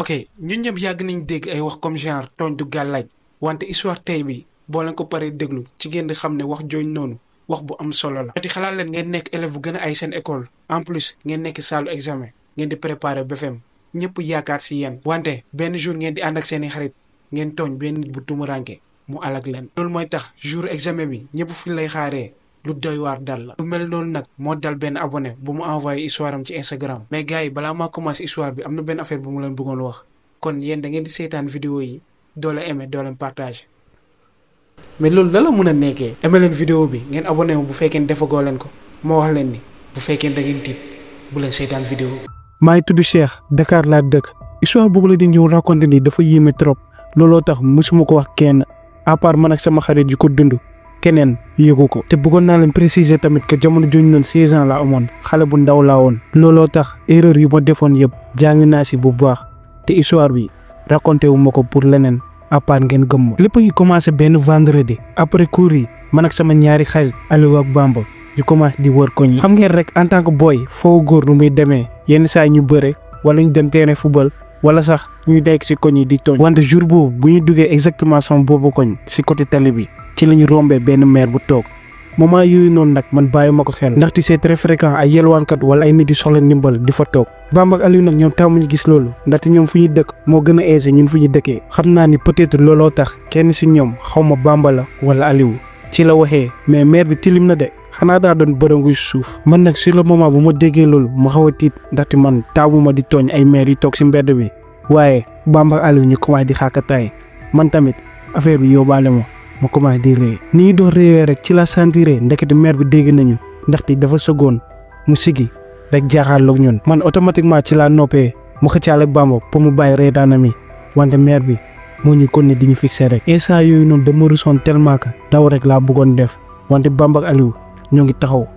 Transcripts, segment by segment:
ok ñun ñëpp yàgg nañ dégg ay wax comme genre tooñ du gàllaaj wante histoire tey bi boo leen ko paree déglu ci ngeen di xam ne wax jooñ noonu wax bu am solo la. xalaat leen ngeen nekk élève bu gën a ay seen école en plus ngeen nekk saalu examen ngeen di préparer BFEM ñëpp yaakaar si yéen wante benn jour ngeen di ànd ak seeni xarit ngeen tooñ benn nit bu tumuranke mu alag leen. loolu mooy tax jour examen bi ñëpp fi lay xaaree lu doy waar dal la. lu mel noonu nag moo dal benn abonné bu mu envoyé histoire am ci Instagram. mais gars yi balaa maa commencé histoire bi am na benn affaire bu mu leen bëggoon wax kon yéen da ngeen di seetaan vidéo yi doo leen aimé doo leen partagé. mais loolu la mën a nekkee. aimé leen vidéo bi ngeen abonné wu bu fekkee defagoo leen ko moo wax leen ni bu fekkee da ngeen tiit bu leen seetaan vidéo bi. maa ngi tudd Cheikh Dakar laa dëkk histoire boobu la di ñëw raconté ni dafa yéeme trop looloo tax mosuma ko wax kenn à part man ak sama xarit yu ko dund keneen yëgu ko. te bëggoon naa leen préciser tamit que jamono jooju noonu 16 ans laa amoon xale bu ndaw laa woon. looloo tax erreur yu ma defoon yëpp jàng naa si bu baax te histoire bi raconté wu ma ko pour leneen à part ngeen gëm ma. lépp a ngi commencé benn vendredi après cours yi man ak sama ñaari xarit Aliou ak Bamba ñu commencé di wër koñ yi. xam ngeen rek en tant que boy foo góor nu muy demee yenn saa ñu bëre wala ñu dem terrain football wala sax ñu nekk si koñ yi di tooñ. wante jour boobu bu ñu duggee exactement sama boobu koñ si côté tali bi ci la ñu rombee benn maire bu toog moment yooyu noonu nag man bàyyi ma ko xel ndaxte c'est très fréquent ay yelwaankat wala ay nit di soxla ndimbal di fa toog. Bamba ak Aliou nag ñoom tàmmuñu gis loolu ndaxte ñoom fu ñu dëkk moo gën a aisé ñun fu ñu dëkkee. xam naa ni peut-être looloo tax kenn si ñoom xaw ma Bamba la wala Aliou ci la waxee mais maire bi tilim na de xanaa daa doon bërëngu suuf. man nag sur le moment bu ma déggee loolu ma xaw a tiit ndaxte man taabuma di tooñ ay maire yi toog si mbedd bi waaye Bamba ak Aliou ñu commencé di xaakataay man tamit affaire bi yóbbaale ma commencé di ree. ni ñu doon réewee rek ci la sentiré ndekete maire bi dégg nañu ndaxte dafa sëggoon mu sigi rek jaaxaarloog ñun. man automatiquement ci laa noppee mu xëccaale ak Bamba pour mu bàyyi reetaanam yi wante maire bi moo ñu kon ne di ñu fixé rek. instant yooyu noonu dama rusoon tellement que daw rek laa bëggoon def wante Bamba ak Aliou ñoo ngi taxaw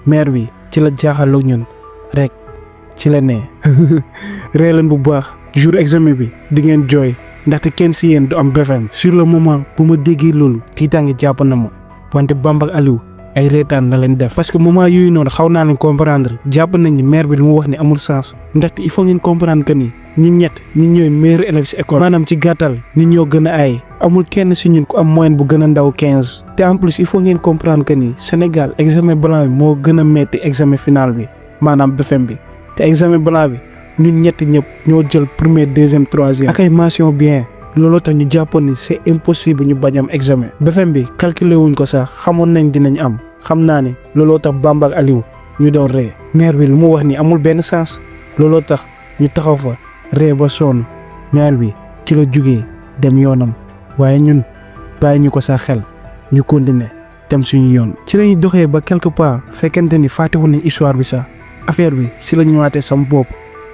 maire bi ci la jaaxaarloog ñun rek ci la nee ree leen bu baax jour examen bi di ngeen jooy ndaxte kenn si yéen du am BFEM. sur le moment bu ma déggee loolu tiitaange jàpp na ma wante Bamba ak Aliou ay reetaan la leen def parce que moment yooyu noonu xaw naa leen comprendre jàpp nañ ni maire bi li mu wax ni amul sens ndaxte il faut ngeen comprendre que ni ñun ñett ñun ñooy meilleur élève si école maanaam ci gàttal ñun ñoo gën a ay amul kenn si ñun ku am moyenne bu gën a ndaw 15 te en plus il faut ngeen comprendre que ni Sénégal examen blanc bi moo gën a metti examen final bi maanaam BFEM bi te examen blanc bi ñun ñett ñëpp ñoo jël premier deuxième troisième ak ay mention bien looloo tax ñu jàppoon ni c'est impossible ñu bañ am examen. BFEM bi calculé wuñ ko sax xamoon nañ dinañ am xam naa ne looloo tax Bamba ak Aliou ñu doon ree maire bi lu mu wax ni amul benn sens looloo tax ñu taxaw fa ree ba sonn maire bi ci la jugee dem yoonam waaye ñun bàyyi ñu ko sax xel ñu continuer dem suñu yoon. ci lañuy doxee ba quelque part fekkente ni fàttewu nañ histoire bi sax affaire bi si la ñu waatee sama bopp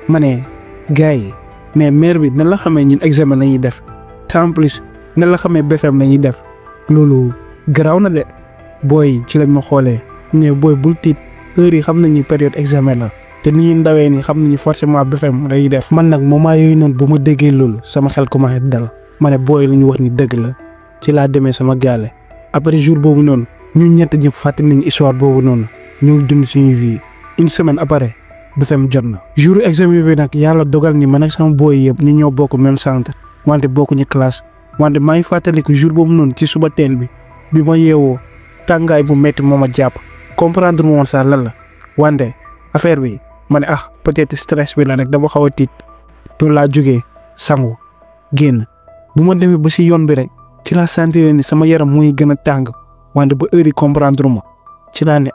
ma ne gars yi mais maire bi nan la xamee ñun examen la ñuy def te en plus nan la xamee BFEM la ñuy def loolu garaaw na de. booy ci lañ ma xoolee ne booy bul tiit heure yi xam nañu période examen la te ni ñuy ndawee ni xam nañu forcément BFEM lay def. man nag moment yooyu noonu bu ma déggee loolu sama xel commencé dal ma ne booy lu ñu wax ni dëgg la ci laa demee sama gaale. après jour boobu noonu ñun ñett ñëpp fàtte nañu histoire boobu noonu ñu dund suñu vie une semaine après BFEM jot na. jour examen bi nag yàlla dogal ni man ak sama booy yëpp ñu ñoo bokk même centre wante bokkuñu classe wante maa ngi fàttaliku jour boobu noonu ci suba teel bi ma yeewoo. tàngaay bu métti moo ma jàpp comprendre moom sax lan la wante affaire bi ma ne peut-être stress bi la rek dama xaw a tiit loolu laa jógee sangu génn bu ma demee ba si yoon bi rek ci laa sentir ni sama yaram muy gën a tàng wante ba heure yi comprendre ma ci laa ne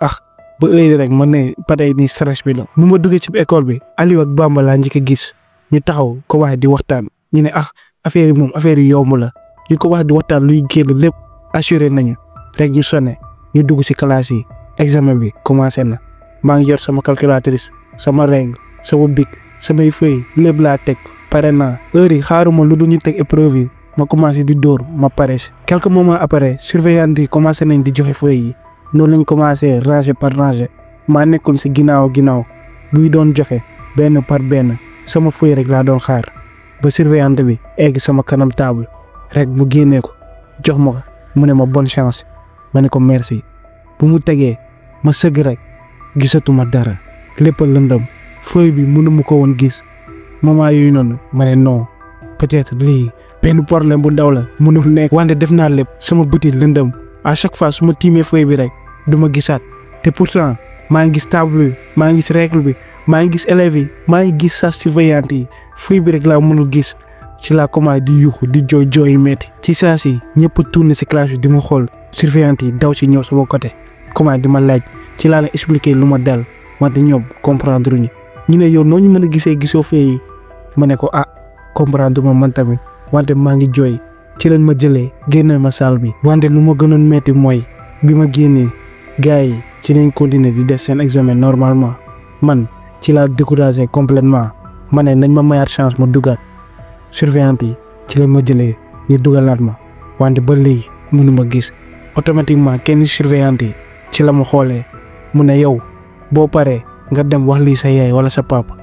ba heure yi rek ma ne ba tey ni stress bi la. bu ma duggee ci école bi Aliou ak Bamba laa njëkk a gis ñu taxaw ko wax di waxtaan ñu ne affaire yi moom affaire yi yomb la ñu ko wax di waxtaan luy génn lépp assuré nañu. rek ñu sonné ñu dugg ci classe yi examen bi commencé na maa ngi yor sama calculatrice sama règle sama bic samay feuille lépp laa teg pare naa heure yi xaaruma lu dul ñu teg épreuve yi ma commencé di dóor ma pare si. quelques moments après surveillant yi commencé nañ di joxe feuille yi noonu lañ commencé ranger par ranger maa nekkoon ci ginnaaw buy doon joxe benn par benn sama feuille rek laa doon xaar ba surveillant bi egg sama kanam table rek mu génnee ko jox ma ko mu ne ma bonne chance. ma ne ko merci bu mu tegee ma sëgg rek gisatuma dara lépp lëndëm feuille bi mënuma ko woon gis moment yooyu noonu ma ne non peut-être lii benn problème bu ndaw la mënul nekk. wante def naa lépp sama bëti lëndëm à chaque fois su ma tiimee feuille bi rek du ma gisaat te pourtant maa ngi gis table bi maa ngi gis règle bi maa ngi gis élèves yi maa ngi gis sa surveillante yi feuille bi rek laa mënul gis. ci laa commencé di yuuxu di jooy yu metti ci saa si ñëpp tourné si classe bi di ma xool surveillante yi daw si ñëw sama côté commencé di ma laaj ci laa la expliqué lu ma dal wante ñoom comprendre ñu ne yow noo ñu mën a gisoo fee yi ma ne ko comprendre ma man tamit wante maa ngi jooy ci lañ ma jëlee génne ma salle bi. wante lu ma gënoon metti mooy bi ma génnee gars yi ci lañ continuer di def seen examen normalement man ci laa découragé complètement ma ne nañ ma mayaat chance ma dugaat. surveillante yi ci lañ ma jëlee ñu dugalaat ma wante ba léegi mënu ma gis automatiquement kenn surveillante yi ci la ma xoolee mu ne yow boo paree nga dem wax lii sa yaay wala sa papa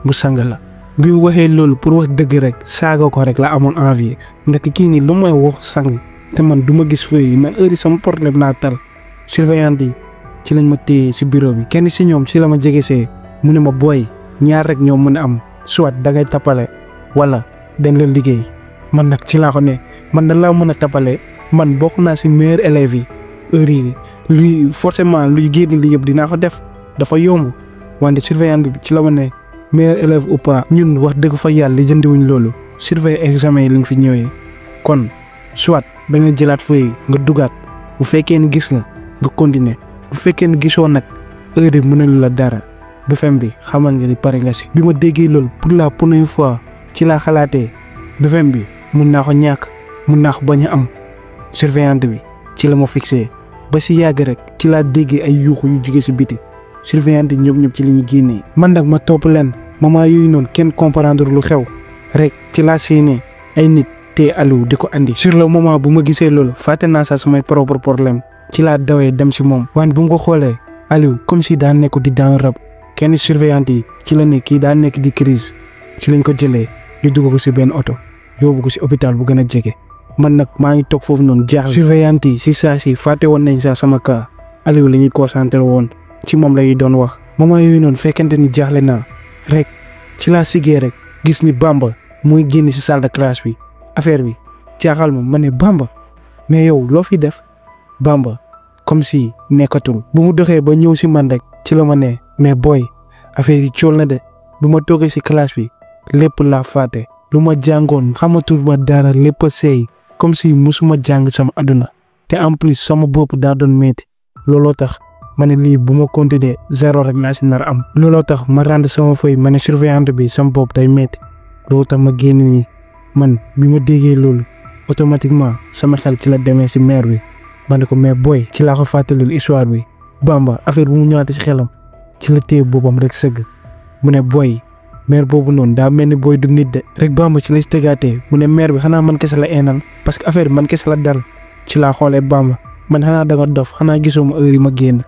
mu sang la. bi mu waxee loolu pour wax dëgg rek saaga ko rek la amoon envie ndax kii nii lu may wax sang te man du ma gis feuille yi man heure yi sama problème naa tal. surveillante yi ci lañ ma téye si bureau bi kenn si ñoom ci la ma jegesee mu ne ma booy ñaar rek ñoom mën a am soit da ngay tappale wala. dañ la liggéey man nag ci laa ko ne man da laa mën a tapale man bokk naa si meilleur élèves yi heure yi luy forcément luy génn li yëpp dinaa ko def dafa yomb wante surveillante bi ci la ma ne meilleur élève ou pas ñun wax dëgg fa yàlla li jëndiwuñ loolu surveiller examen yi lañ fi ñëwee kon soit da nga jëlaat feuille nga dugaat bu fekkee ni gis nga continuer bu fekkee ni gisoo nag heure yi mënalu la dara bu fem bi xamal nga ni pare nga si. bi ma déggee loolu pour la première fois. ci laa xalaatee BFEM bi mun naa ko ñàkk mun naa ko bañ a am surveillante bi ci la ma fixé ba si yàgg rek ci laa déggee ay yuuxu yu jóge si biti surveillante ñoom ñëpp ci la ñu génnee. man nag ma topp leen moment yooyu noonu kenn comprendre lu xew rek ci laa séenee ay nit te Aliou di ko andi. sur le moment bu ma gisee loolu fàtte naa sax samay propre problème ci laa dawee dem si moom. wante bu ma ko xoolee Aliou comme si daa nekk di daan rab kenn surveillante yi ci la ne kii daa nekk di crise ci lañ ko jëlee. ñu dugg ko si benn oto yóbbu ko si hôpital bu gën a jege man nag maa ngi toog foofu noonu jaaxle. surveillante yi si saa si fàtte woon nañ sax sama cas Aliou la ñuy concentré woon ci moom la ñuy doon wax. moment yooyu noonu fekkente ni jaaxle naa rek ci laa siggee rek gis ni Bamba muy génn si salle de classe bi affaire bi jaaxal ma ne Bamba mais yow loo fi def Bamba comme si nekkatul. bu mu doxee ba ñëw si man rek ci la ma ne mais booy affaire yi cool na de bu ma toogee si classe bi. lépp laa fàtte lu ma jàngoon xamatul ma dara lépp a seey comme si musuma jàng sama àdduna te en plus sama bopp daa doon métti looloo tax ma ne lii bu ma continuer zéro rek naa si nar am. looloo tax ma rendre sama feuille ma ne surveillante bi sama bopp day métti loolu tax ma génn nii man bi ma déggee loolu automatiquement sama xel ci la demee si maire bi ma ne ko mais booy ci laa ko fàttalil histoire bi Bamba affaire bu mu ñëwaatee si xelam ci la téye boppam rek sëgg mu ne booy. maire boobu noonu daa mel ni booy du nit de rek Bamba ci lay tegaatee mu ne maire bi xanaa man kese la eenal parce que affaire bi man kese la dal ci laa xoolee Bamba man xanaa da nga dof xanaa gisoo ma heure yi ma génn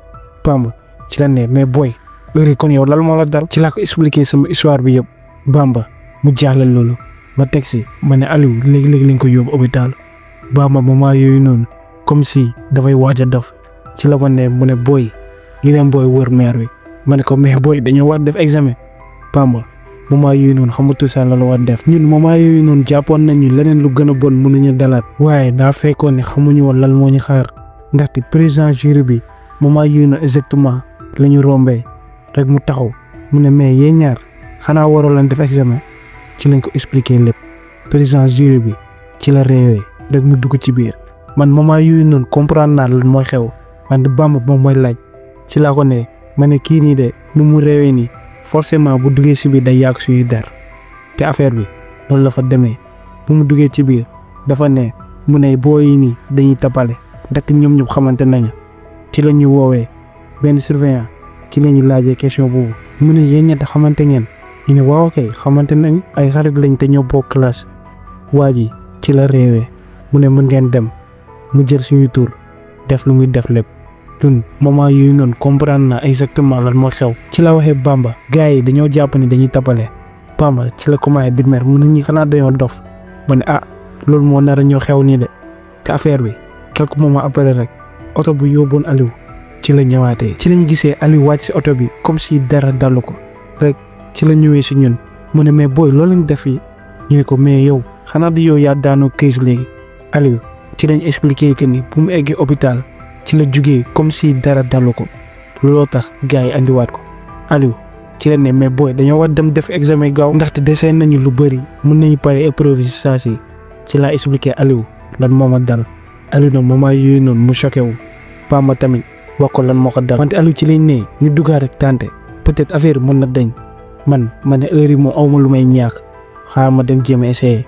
Bamba ci la ne mais booy heure yi kon yow lal moo la dal ci laa ko expliqué sama histoire bi yëpp Bamba mu jaaxle loolu ma teg si ma ne Aliou léegi-léegi lañ ko yóbbu hôpital Bamba moment yooyu noonu comme si dafay waaj a dof ci la ko ne mu ne booy ñu dem booy wër maire bi ma ne ko mais booy dañoo war def examen Bamba moment yooyu noonu xamatu sa la war def ñun moment yooyu noonu jàppoon nañu leneen lu gën a bon mënuñu dalaat waaye daa fekkoon ne xamuñu woon lan moo ñu xaar ndaxte président jury bi moment yooyu noonu exactement la ñu rombee rek mu taxaw mu ne mais yéen ñaar xanaa waroo leen def examen ci lañ ko expliquer lépp président jury bi ci la réewee rek mu dugg ci biir man moment yooyu noonu comprendre naa lan mooy xew wante Bamba moom mooy laaj ci laa ko ne ma ne kii nii de nu mu réewee nii forcément bu duggee ci biir day yàq suñuy der te affaire bi loolu la fa demee bu mu duggee ci biir dafa ne mu ne booy yi nii dañuy tapale ndaxte ñoom ñëpp xamante nañu ci la ñu woowee benn surveillant ci la ñu laajee question boobu mu ne yéen ñett xamante ngeen ñu ne waaw kay xamante nañ ay xarit lañ te ñoo bokk classe waa ji ci la réewee mu ne mën ngeen dem mu jël suñuy tur def lu muy def lépp. ñun moment yooyu noonu comprendre na exactement lan moo xew ci la waxee Bamba gars yi dañoo jàpp ni dañuy tapale Bamba ci la commencé di mer mu ne ñi xanaa dañoo dof ba ne loolu moo nar a ñoo xew nii de te affaire bi quelques moments après rek oto bu yóbboon Aliou ci la ñëwaatee ci lañu gisee Aliou wàcc si oto bi comme si dara dalu ko rek ci la ñëwee si ñun mu ne mais booy loolu lañ def fii ñu ne ko mais yow xanaa di yow yaa daanoo case léegi Aliou ci lañ expliqué que ni bu mu eggee hôpital ci la jugee comme si dara dalu ko looloo tax gars yi andiwaat ko Aliou ci la ne mais booy dañoo war dem def examen gaaw ndaxte dese nañu lu bëri mën nañu pare épreuve yi saa si ci laa expliqué Aliou lan moo ma dal Aliou nag moment yooyu noonu mu choqué wu Bamba tamit wax ko lan moo ko dal wante Aliou ci lañ ne ñu duggaat rek tante peut-être affaire mën na dañ man ma ne heure yi moom awma lu may ñàkk xaar ma dem jéem a essayé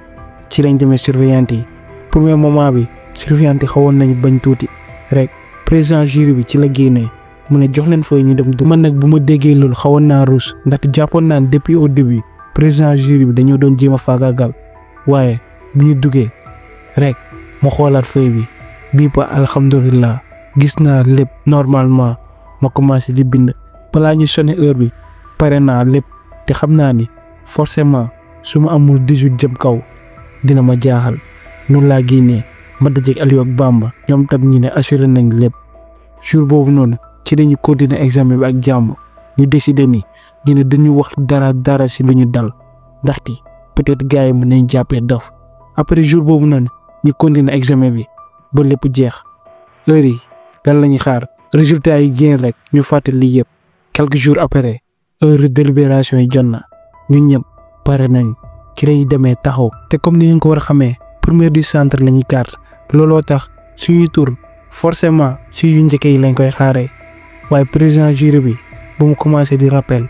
ci lañ demee surveillante yi premier moment bi surveillante yi xawoon nañu bañ tuuti rek président jury bi ci la génnee mu ne jox leen fooy ñu dem man nag bu ma déggee loolu xawoon naa ruus ndaxte jàppoon naa depuis au début président jury bi dañoo doon jéem a faagaagal waaye bi ñu duggee rek ma xoolaat fooy bi bii ba alhamdulilah gis naa lépp normalement ma commencé di bind balaa ñu sonné heure bi pare naa lépp te xam naa ni forcément su ma amul 18 jëm kaw dina ma jaaxal noonu laa génnee ma dajeeg Aliou ak Bamba ñoom tam ñi ne assuré nañ lépp jour boobu noonu ci dañu continuer examen bi ak jàmm ñu décidé ni ñu ne dañu wax dara si lu ñu dal ndaxte peut-être gars yi mën nañ jàppee dof après jour boobu noonu ñu continuer examen bi ba lépp jeex heure yi lan la ñuy xaar résultat yi génn rek ñu fàttali lii yëpp quelques jours après heure de délibération yi jot na ñun ñëpp pare nañ ci lañuy demee taxaw te comme ni ngeen ko war a xamee première du centre la ñuy carte looloo tax suñuy tur forcément si yu njëkk yi lañ koy xaaree waaye président jury bi ba mu commencé di rappel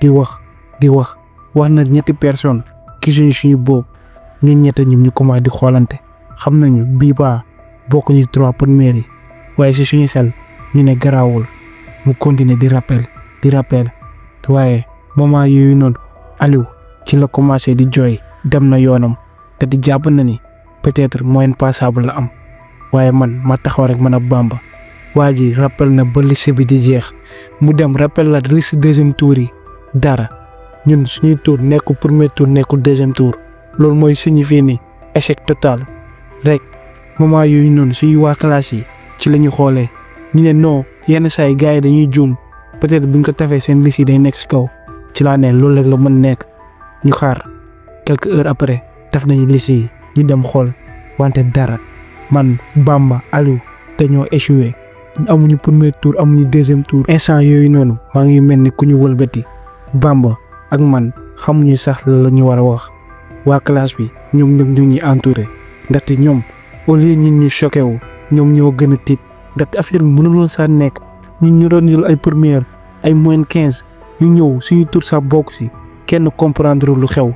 di wax na ñetti personne gisuñu suñu boobu ñun ñett ñun ñu commencé di xoolante xam nañu bii baa bokk ñu 3 premières yi waaye si suñu xel ñu ne garaawul mu continuer di rappel waaye moment yooyu noonu Aliou ci la commencé di jooy dem na yoonam te di jàpp na ni peut-être moyen passable la am waaye man ma taxaw rek mën a Bamba waa ji rappel na ba lycée bi di jeex mu dem rappel la liste deuxième tour yi dara ñun suñuy tour nekkul premier tour nekkul deuxième tour loolu mooy signifier ni échec total rek moment yooyu noonu suñuy waa classe yi ci la ñu xoolee ñu ne non yenn saa yi gars yi dañuy juum peut-être buñ ko tafee seen liste yi day nekk si kaw ci laa ne loolu rek la mën nekk ñu xaar quelques heures après taf nañu liste yi ñu dem xool wante dara man Bamba Aliou dañoo échoué amuñu premier tour amuñu deuxième tour instant yooyu noonu maa ngi mel ni ku ñu wëlbati Bamba ak man xamuñu sax la ñu war a wax waa classe bi ñoom ñu ñuy entouré ndaxte ñoom au lieu ñun ñi choqué wu ñoom ñoo gën a tiit ndaxte affaire bi mënuloon saa nekk ñun ñu doon jël ay première ay moyenne 15 ñu ñëw suñu tour sax bokk si kenn comprendre lu xew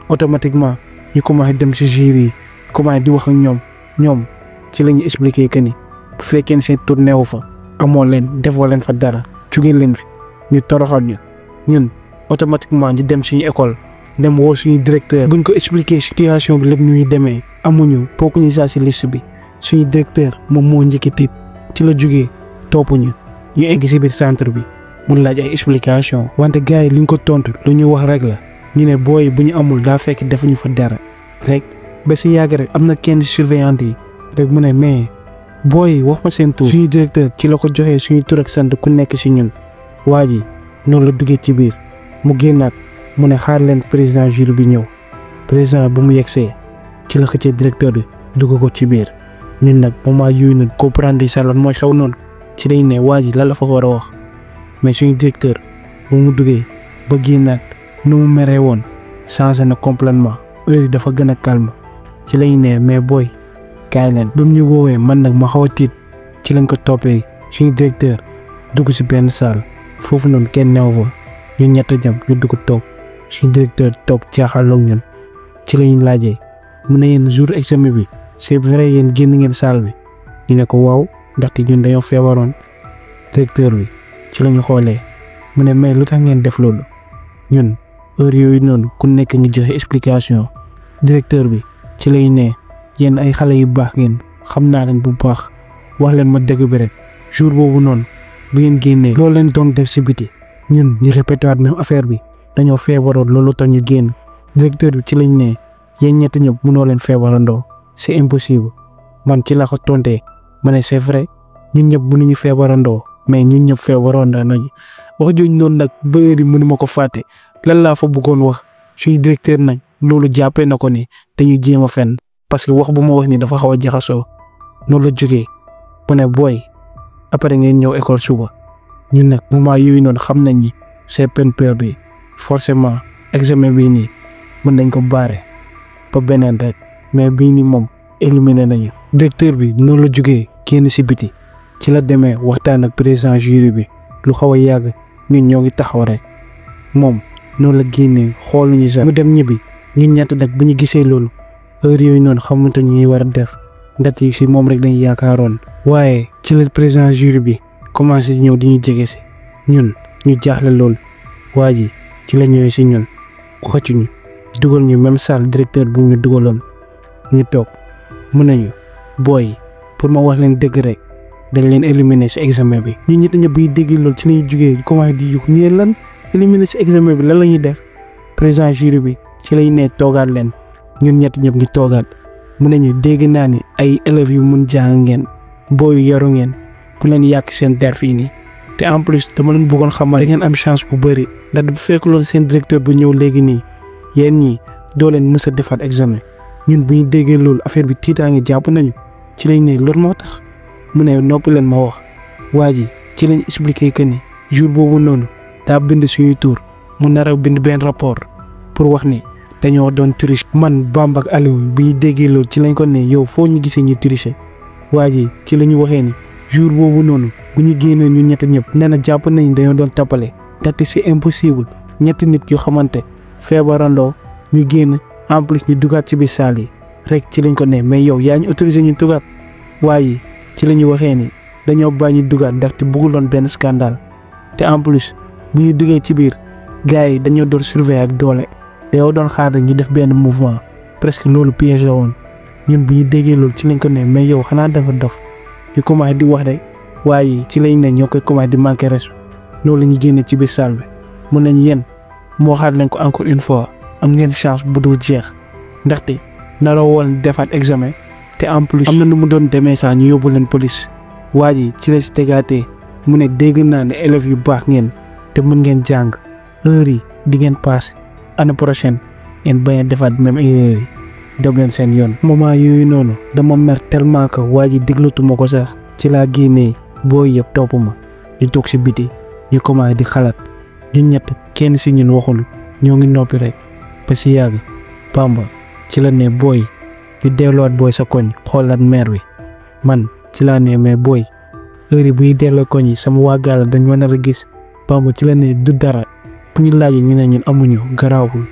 automatiquement ñu commencé dem si jury yi commencé di wax ak ñoom ci la ñu expliqué que ni bu fekkee seen tour neewu fa amoo leen defoo leen fa dara jugee leen fi ñu toroxal ñun automatiquement ñu dem suñu école dem woo suñu directeur buñ ko expliqué situation bi lépp ñuy demee amuñu bokkuñu saa si liste bi suñu directeur moom moo njëkk tiit ci la jugee toppuñu ñu egg si biir centre bi mu laaj ay explication wante gars yi li ñu ko tontu lu ñu wax rek la ñu ne booy bu ñu amul daa fekk defuñu fa dara rek ba si yàgg rek am na kenn surveillante yi rek mu ne mais booy wax ma seen tur suñu directeur ci la ko joxee suñu tur ak sant ku nekk si ñun waa ji noonu la duggee ci biir mu génnaat mu ne xaar leen président jury bi ñëw président bu mu yegsee ci la xëccee directeur bi dugg ko ci biir ñun nag moment yooyu noonu comprendre sa lan mooy xew noonu ci dañ ne waa ji lan la fa war a wax mais suñu directeur bu mu duggee ba génnaat nu mu meree woon changé na complètement heure dafa gën a calme ci lañ ne mais booy kaay leen ba mu ñu woowee man nag ma xaw a tiit ci lañ ko toppee suñu directeur dugg si benn salle foofu noonu kenn neew fa ñun ñett jam ñu dugg toog suñu directeur toog jaaxaloog ñun ci lañ laajee mu ne yéen jour examen bi c'est vrai yéen génn ngeen salle bi ñu ne ko waaw ndaxte ñun dañoo feebaroon directeur bi ci lañu xoolee mu ne mais lu tax ngeen def loolu ñun heure yooyu noonu ku nekk ngi joxe explication directeur bi ci lay ne yéen ay xale yu baax ngeen xam naa leen bu baax wax leen ma dëgg bi rek jour boobu noonu bu ngeen génnee loolu leen doon def si biti ñun ñu répété waat même affaire bi dañoo feebaroon loolu tax ñu génn directeur bi ci lañ ne yéen ñett ñëpp mënoo leen feebarandoo c'est impossible man ci la ko tontee ma ne c'est vrai ñun ñëpp mënuñu feebarandoo mais ñun ñëpp feebarandoo nañu wax jooju noonu nag ba heure yi mënuma ko fàtte lan laa fa bëggoon wax suñu directeur nañ loolu jàppee na ko ni dañuy jéem a fenn parce que wax bu ma wax ni dafa xaw a jaxasoo noonu la jógee mu ne booy après ngeen ñëw école suba ñun nag moment yooyu noonu xam nañ ni c'est peine perdue forcément examen bii nii mën nañ ko baare ba beneen rek mais bii nii moom éliminé nañu. directeur bi noonu la jógee génn si biti ci la demee waxtaan ak président jury bi lu xaw a yàgg ñun ñoo ngi taxaw rek moom noonu la génnee xooluñu sax mu dem ñibbi ñun ñett nag bu ñu gisee loolu heure yooyu noonu xamante ñu ñuy war a def ndat yi si moom rek dañu yaakaaroon. waaye ci la président jury bi commencé ñëw di ñu jege si ñun ñu jaaxle loolu waa ji ci la ñëwee si ñun xëcc ñu dugal ñu même salle directeur bu ñu dugaloon ñu toog mun nañu booy pour ma wax leen dëgg rek dañ leen éliminer si examen bi. ñun ñett ñëpp yi dégg loolu ci lañuy jugee commencé di yuux ñu lan éliminer si examen bi lan la ñuy def président jury bi ci lay ne toogaat leen ñun ñett ñëpp ngi toogaat mun nañu dégg naa ni ay élèves yu mun jàng ngeen booy yu yaru ngeen bu leen yàq seen der fii nii te en plus dama leen bëggoon xamal da ngeen am chance bu bëri ndax bu fekk loolu seen directeur bu ñëw léegi nii yéen ñii doo leen mës a defaat examen ñun bu ñu déggee loolu affaire bi tiitaange jàpp nañu ci lañ ne loolu moo tax mu ne noppi leen ma wax waa ji ci lañ expliqué que ni jour boobu noonu daa bind suñuy tour mu nar a bind benn rapport pour wax ni dañoo doon tricher. man Bamba ak Aliou bu ñu déggee loolu ci lañ ko ne yow foo ñu gisee ñu tricher waa ji ci la ñu waxee ni jour boobu noonu bu ñu génnee ñu ñett ñëpp nee na jàpp nañ dañoo doon tappale ndaxte c'est impossible ñetti nit yu xamante feebarandoo ñu génn en plus ñu dugaat ci biir salle yi rek ci lañ ko ne mais yow yaa ñu autorisé ñu dugaat waaye ci la ñu waxee ni dañoo bàyyi ñu dugaat ndaxte bëgguloon benn scandale te en plus bu ñu duggee ci biir gars yi dañoo doon surveiller ak doole te yow doon xaar ñu def benn mouvement presque loolu piège la woon ñun bu ñu déggee loolu ci lañ ko ne mais yow xanaa dafa dof ñu commencé di wax rek waaye ci lañ ne ñoo koy commencé di manquer respect loolu la ñu génne ci biir salle bi mun nañ yéen moo xaar leen ko encore une fois am ngeen chance bu dul jeex ndaxte naroo woon defaat examen te en plus am na nu mu doon demee sax ñu yóbbu leen police waa ji ci la si tegaatee mu ne dégg naa ne élèves yu baax ngeen te mën ngeen jàng heure yi di ngeen paase année prochaine ngeen bañ a defaat même erreur yi dem leen seen yoon. moment yooyu noonu dama mer tellement que waa ji déglatuma ko sax ci laa génnee booy yëpp topp ma ñu toog si biti ñu commencé di xalaat ñun ñett kenn si ñun waxul ñoo ngi noppi rek ba si yàgg Bamba ci la ne booy ñu delluwaat booy sa koñ xoolaat maire bi man ci laa ne mais booy heure yi bu ñu delloo koñ yi sama waa gaal dañ ma nar a gis Bamba ci la ne du dara bu ñu laajee ñu ne ñun amuñu garaawul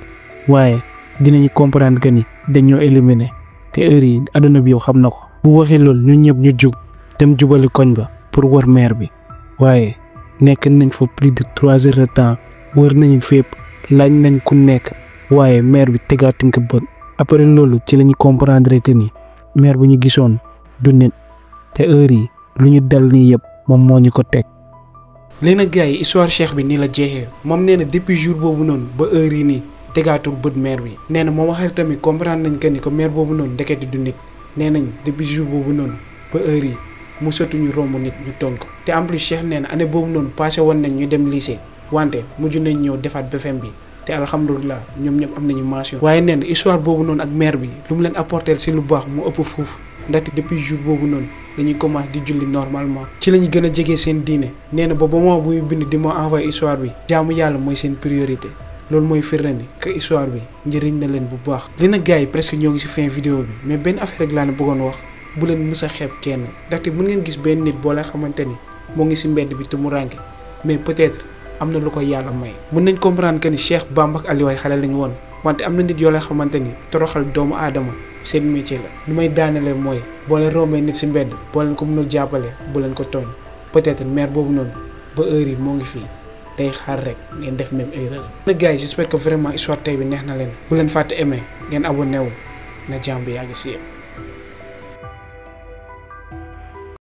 waaye dinañu comprendre que ni dañoo éliminer te heure yi àdduna bi yow xam na ko. bu waxee loolu ñun ñëpp ñu jug dem jubali koñ ba pour wër maire bi waaye nekk nañ fa plus de 3 heures de temps wër nañu fépp laaj nañ ku nekk waaye maire bi tegaatuñ ko bët. après loolu ci la ñu comprendre que ni maire bu ñu gisoon du nit te heure yi lu ñu dal nii yëpp moom moo ñu ko teg. léegi nag gars yi histoire Cheikh bi nii la jeexee moom nee na depuis jour boobu noonu ba heure yi nii tegaatul bët maire bi nee na moom waxee tamit comprendre nañ que ni ko maire boobu noonu ndeketi du nit nee nañ depuis jour boobu noonu ba heure yi mosatuñu romb nit ñu tooñ ko te en plus Cheikh nee na année boobu noonu passé woon nañ ñu dem lycée wante mujj nañ ñëw defaat BFEM bi te alhamdulilah ñoom ñëpp am nañu mention. waaye nee na histoire boobu noonu ak maire bi lu mu leen apporter si lu baax mu ëpp foofu ndaxte depuis jour boobu noonu dañuy commencé di julli normalement ci la ñu gën a jege seen diine nee na ba moment bu muy bind di ma envoyé histoire bi jaamu yàlla mooy seen priorité loolu mooy firnde ni que histoire bi njëriñ na leen bu baax. li nag gars yi presque ñoo ngi si fin vidéo bi mais benn affaire rek laa ne bëggoon wax bu leen mës a xeeb kenn ndaxte mën ngeen gis benn nit boo leen xamante ni moo ngi si mbedd bi te mu rànke mais peut-être am na lu ko yàlla may. mën nañ comprendre que ni Cheikh Bamba ak Aliou ay xale lañu woon wante am na nit yoo leen xamante ni toroxal doomu aadama seen métier la. lu may daanelee mooy boo leen rombee nit si mbedd boo leen ko mënul jàppale bu leen ko tooñ peut-être maire boobu noonu ba heure yi moo ngi fii day xaar rek ngeen def même erreur. nag gars yi j'espère que vraiment histoire tey bi neex na leen bu leen fàtte aimer ngeen abonné wu na jàmm bi yàgg si yéen.